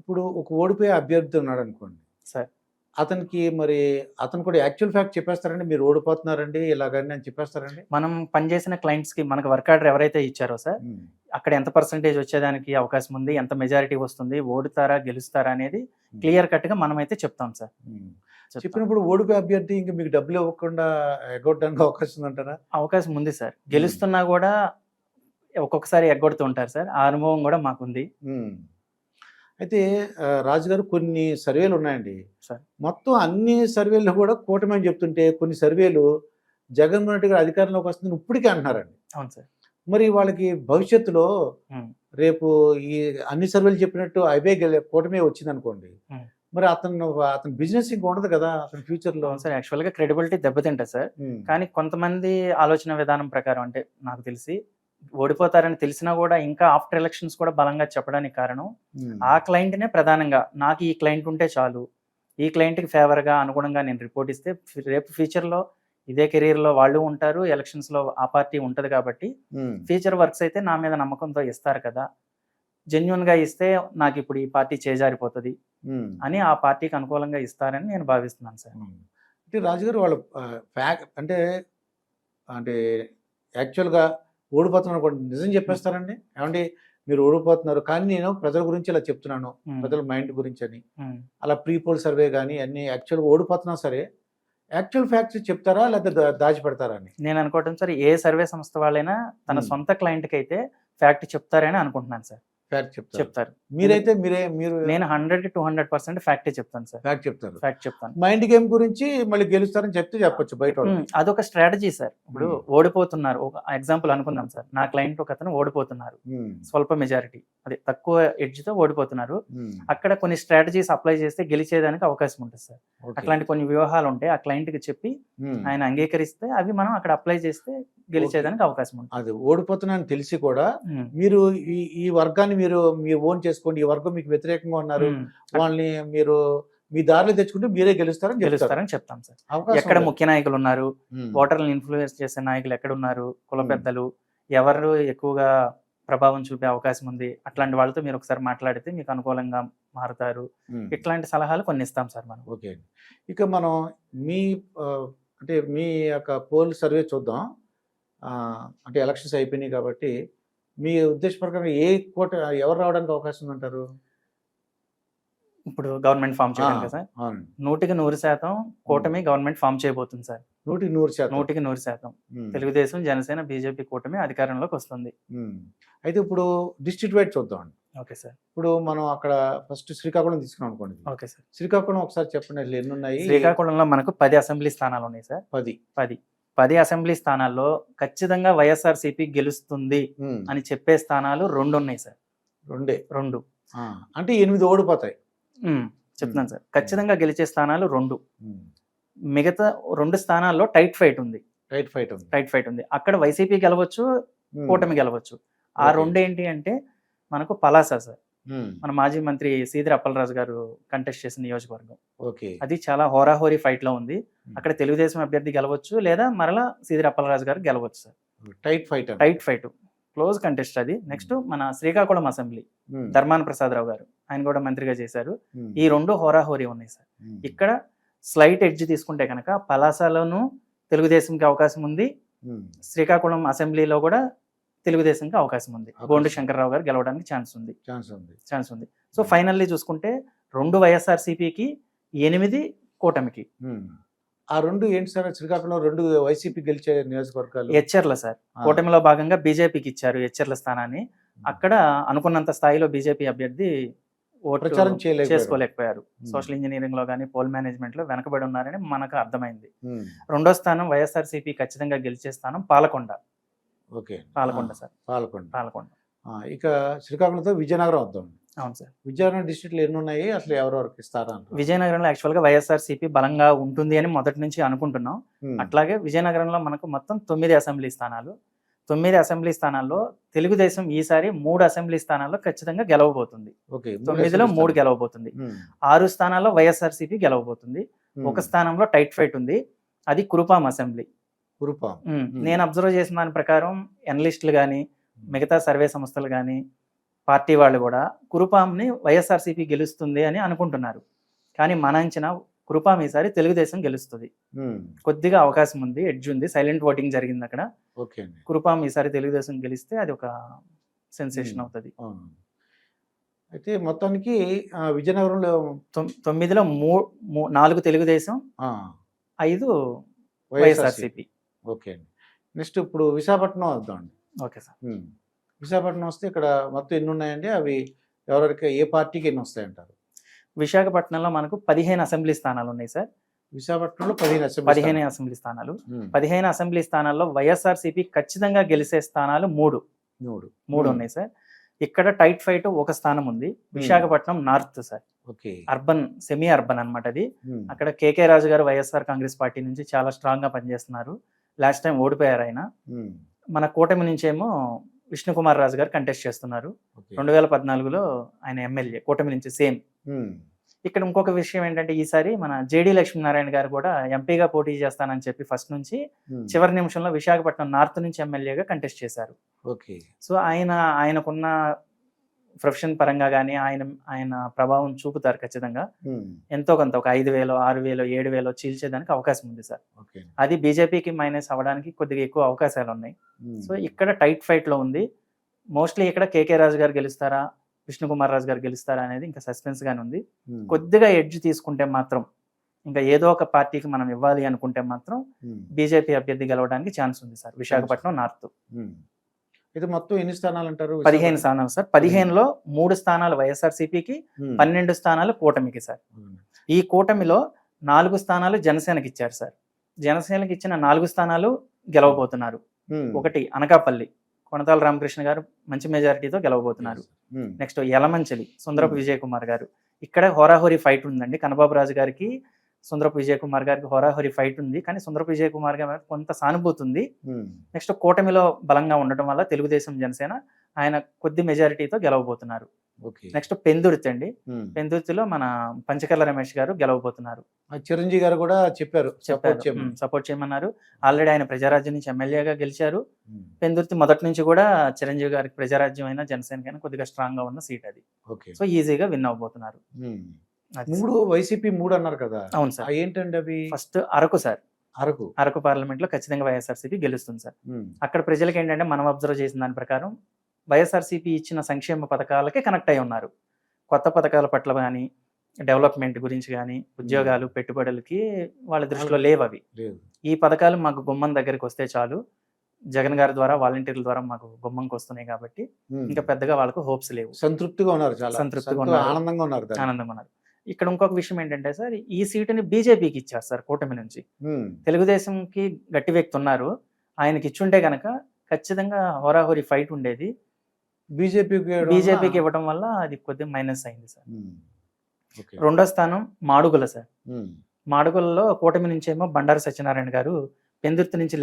ఇప్పుడు ఒక ఓడిపోయే అభ్యర్థి ఉన్నాడు అనుకోండి. సార్. అతనికి మరి అతను కూడా యాక్చువల్ ఫ్యాక్ట్ చెప్పేస్తారండి. మీరు ఓడిపోతున్నారండి ఇలాగని అని చెప్పేస్తారండి? మనం పనిచేసిన క్లయింట్స్‌కి మనకు వర్క్ ఆర్డర్ ఎవరైతే ఇచ్చారో సార్, హ్మ్. అక్కడ ఎంత పర్సెంటేజ్ వచ్చేదానికి అవకాశం ఉంది, ఎంత మెజారిటీ వస్తుంది, ఓడుతారా, గెలుస్తారా అనేది హ్మ్. క్లియర్ కట్‌గా మనమైతే చెప్తాం సార్. హ్మ్. చెప్తాం. చెప్పినప్పుడు ఓడిపోయే అభ్యర్థి ఇంక మీకు డబ్బులు ఇవ్వకుండా ఎగ్గొట్టడానికి అవకాశం ఉందంటారా? అవకాశం ఉంది సార్. గెలుస్తున్నా గూడా ఒక్కొక్కసారి ఎగ్గొడుతూ ఉంటారు సార్. ఆ అనుభవం గూడా మాకుంది. హ్మ్. అయితే రాజుగారు కొన్ని సర్వేలు ఉన్నాయండి. సార్. మొత్తం అన్ని సర్వేల్లో కూడా కూటమి అని చెప్తుంటే కొన్ని సర్వేలు జగన్మోహన్ రెడ్డి గారు అధికారంలోకి వస్తుందని ఇప్పటికే అంటున్నారండి. అవును సార్. మరి వాళ్ళకి భవిష్యత్తులో హ్మ్. రేపు ఈ అన్ని సర్వేలు చెప్పినట్టు అవే కూటమే వచ్చిందనుకోండి. హ్మ్. మరి అతని బిజినెస్ ఇంక ఉండదు కదా! అతని ఫ్యూచర్‌లో. అవును సార్. యాక్చువల్‌గా క్రెడిబిలిటీ దెబ్బతింటది సార్. హ్మ్. కానీ కొంతమంది ఆలోచన విధానం ప్రకారం అంటే నాకు తెలిసి ఓడిపోతారని తెలిసినా గూడా ఇంకా ఆఫ్టర్ ఎలక్షన్స్ కూడా బలంగా చెప్పడానికి కారణం హ్మ్. ఆ క్లయింట్‌నే ప్రధానంగా నాకు ఈ క్లయింట్ ఉంటే చాలు. ఈ క్లయింట్‌కి ఫేవర్‌గా అనుగుణంగా నేను రిపోర్ట్ ఇస్తే రేపు ఫ్యూచర్‌లో ఇదే కెరియర్‌లో వాళ్ళు ఉంటారు. ఎలక్షన్స్‌లో ఆ పార్టీ ఉంటది కాబట్టి హ్మ్. ఫ్యూచర్ వర్క్స్ అయితే నా మీద నమ్మకంతో ఇస్తారు కదా! జెన్యూన్‌గా ఇస్తే నాకిప్పుడు ఈ పార్టీ చేజారిపోతది హ్మ్. అని ఆ పార్టీకి అనుకూలంగా ఇస్తారని నేను భావిస్తున్నాను సార్. హ్మ్. అంటే రాజుగారు వాళ్ళు అంటే అంటే యాక్చువల్‌గా ఓడిపోతున్నారనుకోండి నిజం హ్మ్. చెప్పేస్తారండి? ఏవండీ మీరు ఓడిపోతున్నారు. కానీ నేను ప్రజల గురించి ఇలా చెప్తున్నాను. హ్మ్. ప్రజల మైండ్ గురించని. హ్మ్. అలా ప్రీ పోల్ సర్వే గాని అన్నీ యాక్చువల్‌గా ఓడిపోతున్నా సరే యాక్చువల్ ఫ్యాక్ట్స్ చెప్తారా? లేకపోతే దాచిపెడతారా అని? నేను అనుకోవటం సార్ ఏ సర్వే సంస్థ వాళ్ళైనా తన హ్మ్. సొంత క్లయింట్‌కైతే ఫ్యాక్ట్ చెప్తారని అనుకుంటున్నాను సార్. ఫ్యాక్ట్ చెప్తారు. చెప్తారు. మీరైతే మీరు నేను 100% ఫ్యాక్టే చెప్తాను సార్. ఫ్యాక్ట్ చెప్తారు. ఫ్యాక్ట్ చెప్తాను. మైండ్ గేమ్ గురించి మళ్ళీ గెలుస్తారని చెప్పొచ్చు బయటోళ్ళకి. అదొక స్ట్రాటజీ సార్. ఇప్పుడు హ్మ్. ఓడిపోతున్నారు. ఒక ఎగ్జాంపుల్ అనుకుందాం సార్. నా క్లయింట్ ఒకతను ఓడిపోతున్నారు. హ్మ్. స్వల్ప మెజారిటీ అదే తక్కువ ఎడ్జ్‌తో ఓడిపోతున్నారు. హ్మ్. అక్కడ కొన్ని స్ట్రాటజీస్ అప్లై చేస్తే గెలిచేదానికి అవకాశం ఉంటుంది సార్. ఓకే. అట్లాంటి కొన్ని వ్యూహాలుంటాయి. ఆ క్లయింట్‌కి చెప్పి హ్మ్. ఆయన అంగీకరిస్తే అవి మనం అక్కడ అప్లై చేస్తే గెలిచేదానికి అవకాశం ఉంటుంది. అది ఓడిపోతున్నానని తెలిసి కూడా హ్మ్. మీరు ఈ వర్గాన్ని మీరు ఓన్ చేసుకోండి. ఈ వర్గం మీకు వ్యతిరేకంగా ఉన్నారు. హ్మ్. వాళ్ళని మీరు మీ దారిలో తెచ్చుకుంటే మీరే గెలుస్తారని చెప్తారు. గెలుస్తారని చెప్తాం సార్. అవకాశం ఎక్కడ లేదు. ముఖ్య నాయకులున్నారు, హ్మ్. ఓటర్లను ఇన్‌ఫ్లూయెన్స్ చేసే నాయకులు ఎక్కడున్నారు, కుల హ్మ్. పెద్దలు, ఎవరు ఎక్కువగా ప్రభావం చూపే అవకాశం ఉంది. అట్లాంటి వాళ్ళతో మీరు ఒకసారి మాట్లాడితే మీకు అనుకూలంగా మారుతారు. హ్మ్. ఇట్లాంటి సలహాలు కొన్ని ఇస్తాం సార్ మనం. ఓకే. ఇక మనం మీ అంటే మీ యొక్క పోల్ సర్వే చూద్దాం. అంటే ఎలక్షన్స్ అయిపోయినాయి కాబట్టి మీ ఉద్దేశ ప్రకారం ఎవరు రావడానికి అవకాశం ఉందంటారు? ఇప్పుడు గవర్నమెంట్ ఫార్మ్ ఆ! చేయడానికా సార్? అవునండి. 100% కూటమి గవర్నమెంట్ ఫార్మ్ చేయబోతుంది సార్. 100% 100% హ్మ్. తెలుగుదేశం, జనసేన, బీజేపీ కూటమి అధికారంలోకొస్తుంది. హ్మ్. అయితే ఇప్పుడు డిస్ట్రిక్ట్ వైడ్ చూద్దామండి. Okay sir. ఇప్పుడు మనం అక్కడ ఫస్ట్ శ్రీకాకుళం తీసుకున్నాం అనుకోండి. Okay sir. శ్రీకాకుళం ఒకసారి చెప్పండి అసలు ఎన్నున్నాయి? శ్రీకాకుళంలో మనకు 10 అసెంబ్లీ స్థానాలున్నాయి సార్. 10. 10 అసెంబ్లీ స్థానాల్లో ఖచ్చితంగా వైఎస్ఆర్‌సీపీ గెలుస్తుంది హ్మ్. అని చెప్పే స్థానాలు 2 ఉన్నాయి సార్. రెండే. 2. ఆ! అంటే 8 ఓడిపోతాయి. చెప్తున్నాను సార్. ఖచ్చితంగా గెలిచే స్థానాలు 2. హ్మ్. మిగతా 2 స్థానాల్లో టైట్ ఫైట్ ఉంది. టైట్ ఫైట్ ఉంది. అక్కడ వైసీపీ గెలవచ్చు, హ్మ్. కూటమి గెలవచ్చు. ఆ ఓకే. 2 ఏంటి అంటే మనకు పలాస సార్. హ్మ్. మన మాజీ మంత్రి సీదిరి అప్పలరాజు గారు కంటెస్ట్ చేసిన నియోజకవర్గం. ఓకే. అది చాలా హోరాహోరీ ఫైట్‌లో ఉంది. హ్మ్. అక్కడ తెలుగుదేశం అభ్యర్థి గెలవచ్చు లేదా మరలా సీదిరి అప్పలరాజు గారు గెలవచ్చు sir. Tight fight tight fight. Close contest అది. నెక్స్ట్ మన శ్రీకాకుళం అసెంబ్లీ. హ్మ్. ధర్మాన ప్రసాదరావు గారు. ఆయన కూడా మంత్రిగా చేశారు. హ్మ్. ఈ 2 హోరాహోరీ ఉన్నాయి సార్. హ్మ్. ఇక్కడ స్లైట్ ఎడ్జ్ తీసుకుంటే గనక పలాసలోను తెలుగుదేశంకి అవకాశం ఉంది. హ్మ్. శ్రీకాకుళం అసెంబ్లీలో కూడా తెలుగుదేశంకి అవకాశం ఉంది. గోండు అవకాశం. శంకర్రావు గారు గెలవడానికి ఛాన్స్ ఉంది. ఛాన్స్ ఉంది. సో ఫైనల్లీ చూసుకుంటే 2 వైఎస్ఆర్‌సీపీకి, 8 కూటమికి. హ్మ్. ఆ 2 ఏంటి సార్? శ్రీకాకుళంలో 2 వైసీపీ గెలిచే నియోజకవర్గాలు. ఎచ్చెర్ల సార్. ఆ! కూటమిలో భాగంగా బీజేపీకి ఇచ్చారు ఎచ్చెర్ల స్థానాన్ని. అక్కడ అనుకున్నంత స్థాయిలో బీజేపీ అభ్యర్థి ఓటు ప్రచారం చేసుకోలేకపోయారు. హ్మ్. సోషల్ ఇంజినీరింగ్‌లో గాని, పోల్ మేనేజ్‌మెంట్‌లో వెనకబడి ఉన్నారని మనకు అర్థమైంది. హ్మ్. రెండో స్థానం వైఎస్ఆర్‌సీపీ ఖచ్చితంగా గెలిచే స్థానం పాలకొండ. ఓకే. పాలకొండ సార్. పాలకొండ. పాలకొండ. ఇక శ్రీకాకుళంతో విజయనగరం వద్దాం. అవును సార్. విజయనగరం డిస్ట్రిక్ట్‌లో ఎన్నున్నాయి? అసలు ఎవరెవరికి ఇస్తారా అంటారు? విజయనగరంలో యాక్చువల్‌గా వైఎస్ఆర్‌సీపీ బలంగా ఉంటుంది అని మొదటి నుంచి అనుకుంటున్నాం. హ్మ్. అట్లాగే విజయనగరంలో మనకు మొత్తం 9 అసెంబ్లీ స్థానాలు. 9 అసెంబ్లీ స్థానాల్లో తెలుగుదేశం ఈసారి 3 అసెంబ్లీ స్థానాల్లో ఖచ్చితంగా గెలవబోతుంది. ఓకే. 9లో 3 గెలవబోతుంది. హ్మ్. 6 స్థానాల్లో వైఎస్ఆర్‌సీపీ గెలవబోతుంది. హ్మ్. ఒక స్థానంలో టైట్ ఫైట్ ఉంది. అది కురుపాం అసెంబ్లీ. కురుపాం. నేను అబ్జర్వ్ చేసిన దాని ప్రకారం ఎనలిస్టులు గాని, మిగతా సర్వే సంస్థలు గాని పార్టీ వాళ్ళు కూడా కురుపాంని వైఎస్ఆర్సీపీ గెలుస్తుంది అని అనుకుంటున్నారు. కానీ మన అంచనా కురుపాం ఈసారి తెలుగుదేశం గెలుస్తుంది. కొద్దిగా అవకాశం ఉంది, ఎడ్జ్ ఉంది, సైలెంట్ ఓటింగ్ జరిగింది అక్కడ. ఓకే అండి. కురుపాం ఈసారి తెలుగుదేశం గెలిస్తే అది ఒక సెన్సేషన్ అవుతుంది. అవును. అయితే మొత్తానికి విజయనగరంలో 9లో 4 తెలుగుదేశం, 5 వైఎస్ఆర్సీపీ. ఓకే అండి. నెక్స్ట్ ఇప్పుడు విశాఖపట్నం వద్దామండి. Okay sir. విశాఖపట్నం వస్తే ఇక్కడ మొత్తం ఎన్ని ఉన్నాయండి? అవి ఎవరికి ఏ పార్టీకి ఎన్ని వస్తాయంటారు? విశాఖపట్నంలో మనకు 15 అసెంబ్లీ స్థానాలు ఉన్నాయి సార్. విశాఖపట్నంలో 15 అసెంబ్లీ స్థానాలు. 15 అసెంబ్లీ స్థానాల్లో వైఎస్ఆర్సీపీ ఖచ్చితంగా గెలిచే స్థానాలు 3 ఉన్నాయి సార్. ఇక్కడ టైట్ ఫైట్ ఒక స్థానం ఉంది. Visakhapatnam north sir, urban, semi urban అన్నమాట అది. అక్కడ కేకే రాజు గారు వైఎస్ఆర్ కాంగ్రెస్ పార్టీ నుంచి చాలా స్ట్రాంగ్ గా పనిచేస్తున్నారు. లాస్ట్ టైం ఓడిపోయారు ఆయన. మన కూటమి నుంచి ఏమో విష్ణుకుమార్ రాజు గారు కంటెస్ట్ చేస్తున్నారు. 2014లో ఆయన ఎమ్మెల్యే కూటమి నుంచి సేమ్. ఇక్కడ ఇంకొక విషయం ఏంటంటే ఈసారి మన జేడి లక్ష్మీనారాయణ గారు కూడా ఎంపీగా పోటీ చేస్తానని చెప్పి ఫస్ట్ నుంచి చివరి నిమిషంలో విశాఖపట్నం నార్త్ నుంచి ఎమ్మెల్యేగా కంటెస్ట్ చేశారు. సో ఆయనకున్న ప్రొఫెషన్ పరంగా కానీ ఆయన ప్రభావం చూపుతారు ఖచ్చితంగా. ఎంతో కొంత ఒక 5,000, 6,000, 7,000 చీల్చేదానికి అవకాశం ఉంది సార్. అది బీజేపీకి మైనస్ అవ్వడానికి కొద్దిగా ఎక్కువ అవకాశాలు ఉన్నాయి. సో ఇక్కడ టైట్ ఫైట్ లో ఉంది. మోస్ట్లీ ఇక్కడ కేకే రాజు గారు గెలుస్తారా, విష్ణుకుమార్ రాజు గారు గెలుస్తారా అనేది ఇంకా సస్పెన్స్ గానే ఉంది. కొద్దిగా ఎడ్జ్ తీసుకుంటే మాత్రం, ఇంకా ఏదో ఒక పార్టీకి మనం ఇవ్వాలి అనుకుంటే మాత్రం బీజేపీ అభ్యర్థి గెలవడానికి ఛాన్స్ ఉంది సార్ విశాఖపట్నం నార్త్. ఇది మొత్తం ఎన్ని స్థానాలు అంటారు? 15 స్థానాలు సార్. 15లో 3 స్థానాలు వైఎస్ఆర్సీపీకి, 12 స్థానాలు కూటమికి సార్. ఈ కూటమిలో 4 స్థానాలు జనసేనకి ఇచ్చారు సార్. జనసేనకి ఇచ్చిన 4 స్థానాలు గెలవబోతున్నారు. ఒకటి అనకాపల్లి, కొనతాల రామకృష్ణ గారు మంచి మెజారిటీతో గెలవబోతున్నారు. నెక్స్ట్ యలమంచిలి, సుందరపు విజయ్ కుమార్ గారు. ఇక్కడ హోరాహోరీ ఫైట్ ఉందండి. కన్నబాబు రాజు గారికి, సుందరపు విజయ్ కుమార్ గారికి హోరాహోరీ ఫైట్ ఉంది. కానీ సుందరపు విజయ్ కుమార్ గారి కొంత సానుభూతి ఉంది. నెక్స్ట్ కూటమిలో బలంగా ఉండటం వల్ల తెలుగుదేశం, జనసేన ఆయన కొద్ది మెజారిటీతో గెలవబోతున్నారు. నెక్స్ట్ పెందుర్తి అండి. పెందుర్తిలో మన పంచకర్ల రమేష్ గారు గెలవబోతున్నారు. చిరంజీవి గారు కూడా చెప్పారు సపోర్ట్ చేయమన్నారు. ఆల్రెడీ ఆయన ప్రజారాజ్యం నుంచి ఎమ్మెల్యేగా గెలిచారు. పెందుర్తి మొదటి నుంచి కూడా చిరంజీవి గారికి ప్రజారాజ్యం అయినా జనసేనకైనా కొద్దిగా స్ట్రాంగ్ గా ఉన్న సీట్ అది. సో ఈజీగా విన్ అవ్వబోతున్నారు. 3 వైసీపీ 3 అన్నారు కదా? అవును సార్. ఏంటండి అవి? First Araku sir. Araku parliament లో ఖచ్చితంగా వైఎస్ఆర్సీపీ గెలుస్తుంది సార్. అక్కడ ప్రజలకి ఏంటంటే మనం అబ్జర్వ్ చేసిన దాని ప్రకారం వైఎస్ఆర్సీపీ ఇచ్చిన సంక్షేమ పథకాలకే కనెక్ట్ అయి ఉన్నారు. కొత్త పథకాల పట్ల కానీ, డెవలప్మెంట్ గురించి కానీ, ఉద్యోగాలు, పెట్టుబడులకి వాళ్ళ దృష్టిలో లేవు అవి. ఈ పథకాలు మాకు గుమ్మం దగ్గరికి వస్తే చాలు, జగన్ గారి ద్వారా, వాలంటీర్ల ద్వారా మాకు గుమ్మంకి వస్తున్నాయి కాబట్టి ఇంకా పెద్దగా వాళ్ళకు హోప్స్ లేవు. సంతృప్తిగా ఉన్నారు, చాలా సంతృప్తిగా ఉన్నారు, ఆనందంగా ఉన్నారు. ఇక్కడ ఇంకొక విషయం ఏంటంటే సార్, ఈ సీటుని బీజేపీకి ఇచ్చారు సార్ కూటమి నుంచి. తెలుగుదేశంకి గట్టి వ్యక్తి ఉన్నారు, ఆయనకి ఇచ్చుంటే గనక ఖచ్చితంగా హోరాహోరీ ఫైట్ ఉండేది. బీజేపీకి ఇవ్వడం వల్ల అది కొద్దిగా మైనస్ అయింది సార్. రెండో స్థానం మాడుగుల సార్. మాడుగులలో కూటమి నుంచి ఏమో బండారు సత్యనారాయణ గారు, పెందుర్తి నుంచి